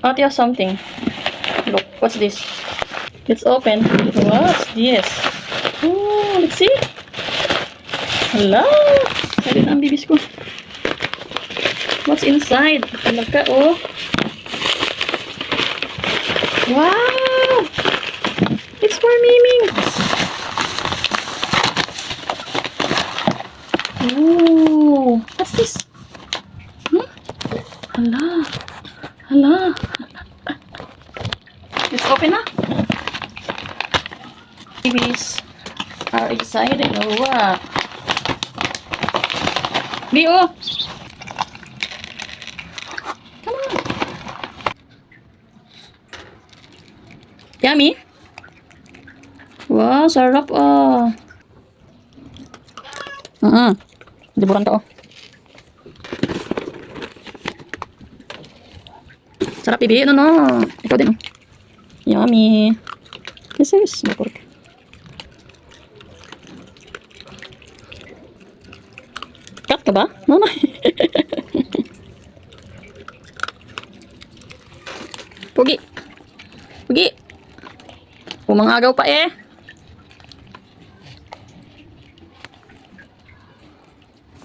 Oh, there's something. Look, what's this? Let's open. What's this? Oh, let's see. Hello! Sabi na ang bibis ko. What's inside? Talaga, oh. Wow! It's for Miming. Oh, what's this? Hala. Hala. Let's open na. Babies are excited. Oh, what? Leo. Come on. Yummy. Wow, sarap ah. Liburan to oh. Sarap bibi, no. Ikaw din oh. Yummy. This is pork. Cut ka ba? No. Pugi. Pugi. Umangagaw pa eh.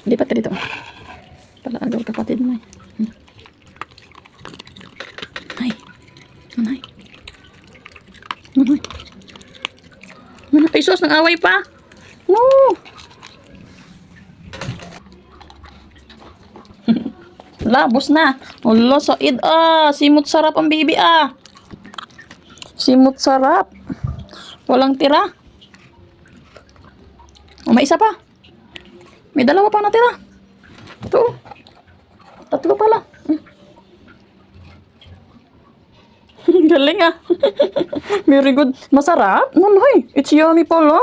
Lipat ka dito. Palaagaw kapatid mo eh. Ay. Manay. Manay. Manay. Ay sus, nang-away pa. No. Labos na. Allah, Said ah. Simot sarap ang baby ah. Simot sarap. Walang tira. O, may isa pa. May dalawa pa natira. Ito. Tatlo pala. Galing ah. Very good. Masarap. Nonoy. It's yummy pala.